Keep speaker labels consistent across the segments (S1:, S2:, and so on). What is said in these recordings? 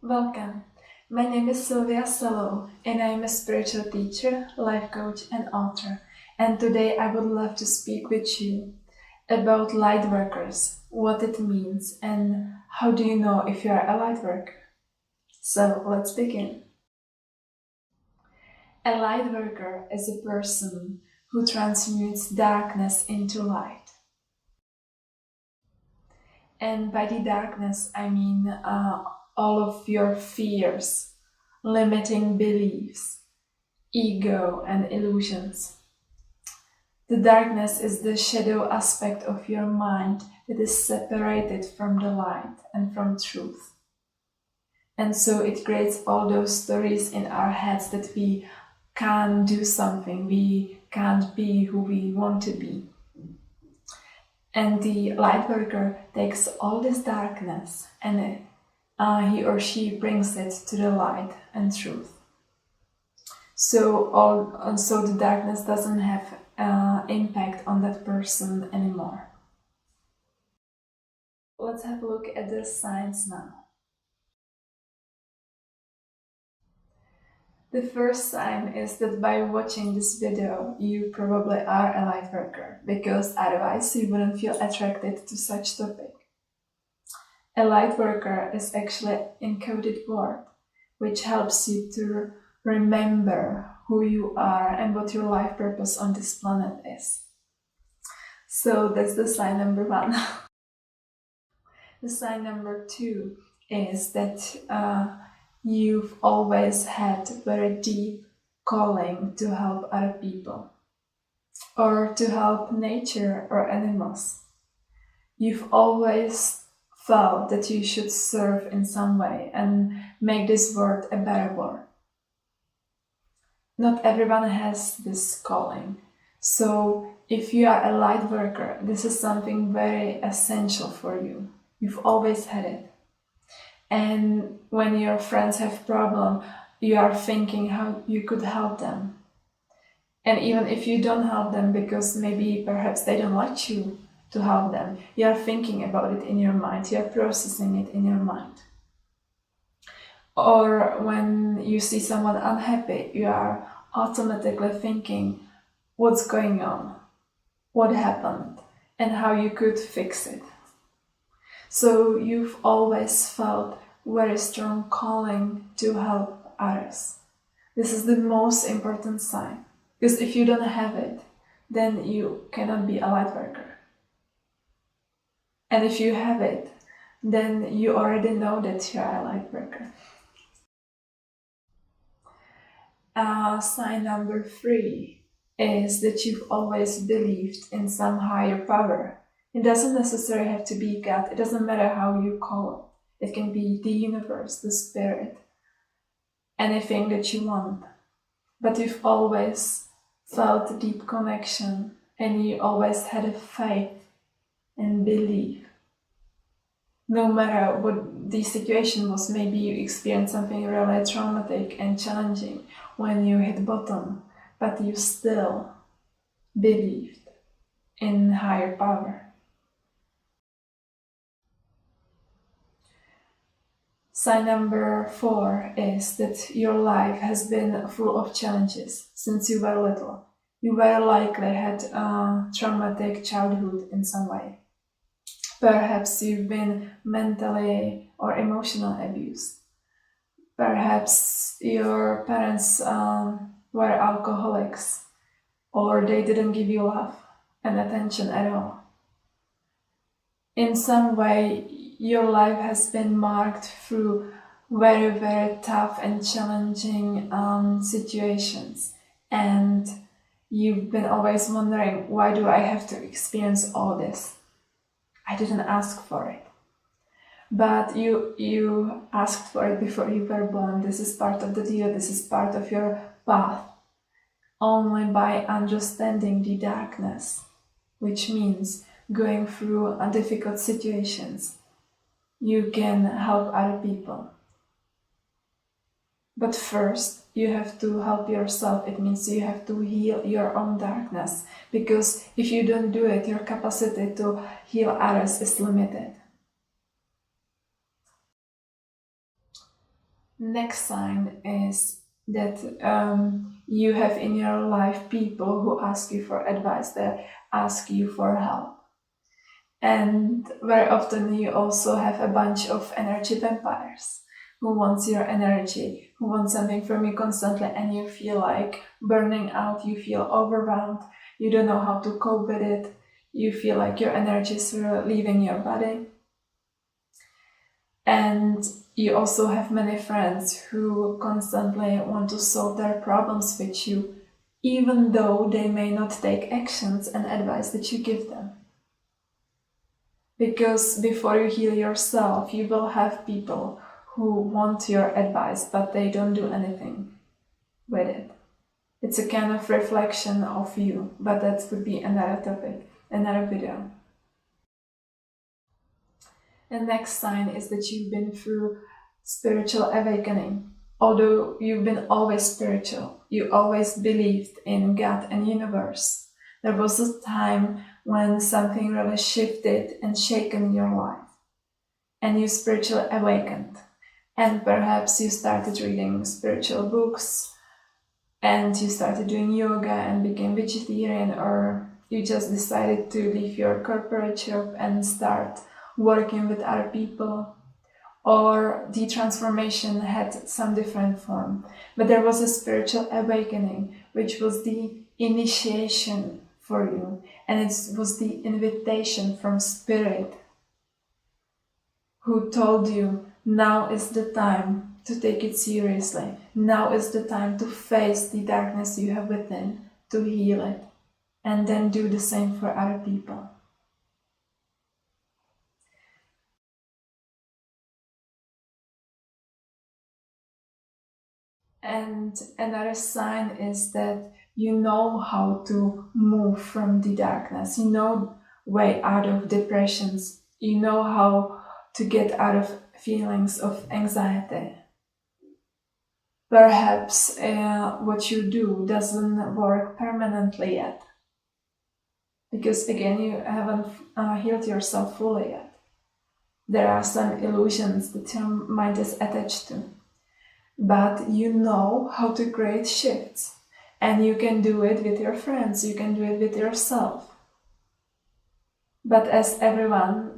S1: Welcome. My name is Sylvia Salo and I am a spiritual teacher, life coach and author. And today I would love to speak with you about light workers, what it means and how do you know if you are a light worker. So let's begin. A light worker is a person who transmutes darkness into light. And by the darkness, I mean all of your fears, limiting beliefs, ego and illusions. The darkness is the shadow aspect of your mind that is separated from the light and from truth. And so it creates all those stories in our heads that we can't do something, we can't be who we want to be. And the light worker takes all this darkness and he or she brings it to the light and truth. So the darkness doesn't have impact on that person anymore. Let's have a look at the signs now. The first sign is that by watching this video, you probably are a light worker, because otherwise you wouldn't feel attracted to such topic. A light worker is actually an encoded word, which helps you to remember who you are and what your life purpose on this planet is. So that's the sign number 1. The sign number 2 is that you've always had very deep calling to help other people or to help nature or animals. You've always felt that you should serve in some way and make this world a better world. Not everyone has this calling. So if you are a light worker, this is something very essential for you. You've always had it. And when your friends have problem, you are thinking how you could help them. And even if you don't help them because maybe perhaps they don't like you to help them, you are thinking about it in your mind, you are processing it in your mind. Or when you see someone unhappy, you are automatically thinking what's going on, what happened, and how you could fix it. So you've always felt very strong calling to help others. This is the most important sign, because if you don't have it, then you cannot be a light worker. And if you have it, then you already know that you are a light worker. Sign number 3 is that you've always believed in some higher power. It doesn't necessarily have to be God. It doesn't matter how you call it. It can be the universe, the spirit, anything that you want. But you've always felt a deep connection and you always had a faith and belief. No matter what the situation was, maybe you experienced something really traumatic and challenging when you hit bottom, but you still believed in higher power. Sign number 4 is that your life has been full of challenges since you were little. You very likely had a traumatic childhood in some way. Perhaps you've been mentally or emotionally abused. Perhaps your parents were alcoholics, or they didn't give you love and attention at all. In some way, your life has been marked through very, very tough and challenging situations. And you've been always wondering, why do I have to experience all this? I didn't ask for it. But you asked for it before you were born. This is part of the deal. This is part of your path. Only by understanding the darkness, which means going through difficult situations, you can help other people. But first, you have to help yourself. It means you have to heal your own darkness, because if you don't do it, your capacity to heal others is limited. Next sign is that you have in your life people who ask you for advice, that ask you for help. And very often you also have a bunch of energy vampires who wants your energy, who want something from you constantly, and you feel like burning out, you feel overwhelmed, you don't know how to cope with it, you feel like your energy is leaving your body. And you also have many friends who constantly want to solve their problems with you, even though they may not take actions and advice that you give them. Because before you heal yourself, you will have people who want your advice, but they don't do anything with it. It's a kind of reflection of you, but that would be another topic, another video. The next sign is that you've been through spiritual awakening. Although you've been always spiritual, you always believed in God and universe, there was a time when something really shifted and shaken your life, and you spiritually awakened. And perhaps you started reading spiritual books, and you started doing yoga and became vegetarian, or you just decided to leave your corporate job and start working with other people, or the transformation had some different form. But there was a spiritual awakening, which was the initiation for you, and it was the invitation from Spirit, who told you, now is the time to take it seriously. Now is the time to face the darkness you have within, to heal it, and then do the same for other people. And another sign is that you know how to move from the darkness. You know way out of depressions. You know how to get out of feelings of anxiety. Perhaps what you do doesn't work permanently yet, because again you haven't healed yourself fully yet. There are some illusions that your mind is attached to, but you know how to create shifts, and you can do it with your friends, you can do it with yourself. But as everyone,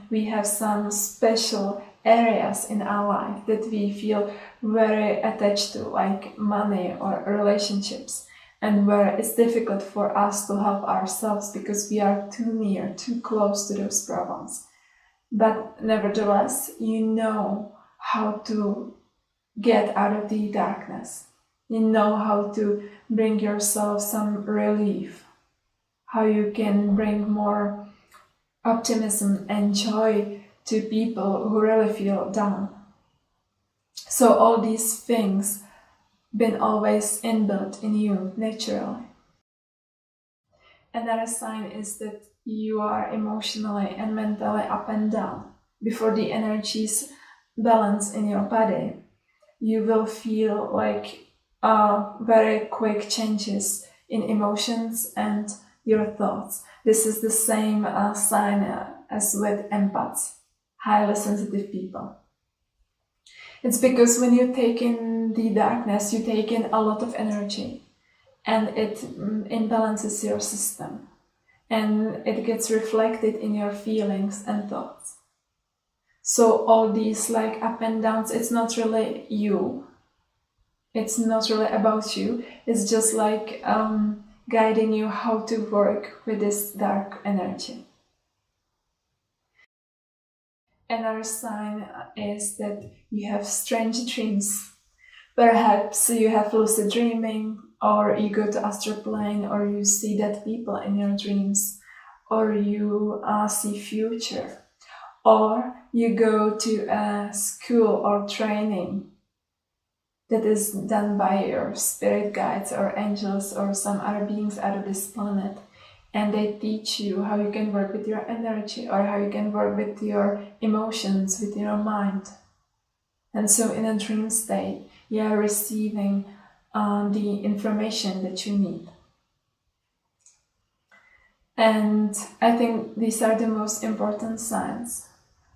S1: we have some special areas in our life that we feel very attached to, like money or relationships, and where it's difficult for us to help ourselves because we are too near, too close to those problems. But nevertheless, you know how to get out of the darkness. You know how to bring yourself some relief, how you can bring more optimism and joy to people who really feel down. So all these things been always inbuilt in you naturally. Another sign is that you are emotionally and mentally up and down. Before the energies balance in your body, you will feel like very quick changes in emotions and your thoughts. This is the same sign as with empaths, highly sensitive people. It's because when you take in the darkness, you take in a lot of energy, and it imbalances your system, and it gets reflected in your feelings and thoughts. So all these like up and downs, it's not really you. It's not really about you. It's just like guiding you how to work with this dark energy. Another sign is that you have strange dreams. Perhaps you have lucid dreaming, or you go to astral plane, or you see dead people in your dreams, or you see future, or you go to a school or training that is done by your spirit guides or angels or some other beings out of this planet, and they teach you how you can work with your energy, or how you can work with your emotions, with your mind. And so in a dream state, you are receiving the information that you need. And I think these are the most important signs.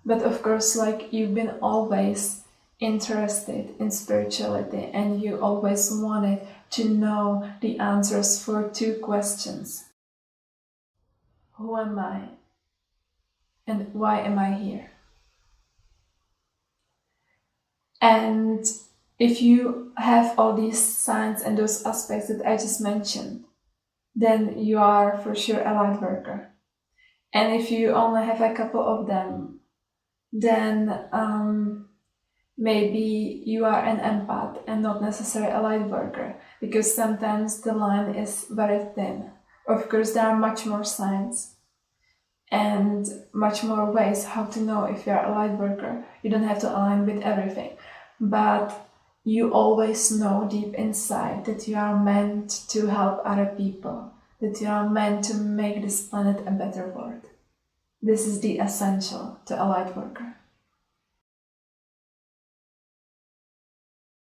S1: But of course, like, you've been always interested in spirituality and you always wanted to know the answers for two questions. Who am I? And why am I here? And if you have all these signs and those aspects that I just mentioned, then you are for sure a light worker. And if you only have a couple of them, then maybe you are an empath and not necessarily a light worker, because sometimes the line is very thin. Of course, there are much more signs and much more ways how to know if you are a light worker. You don't have to align with everything, but you always know deep inside that you are meant to help other people, that you are meant to make this planet a better world. This is the essential to a light worker.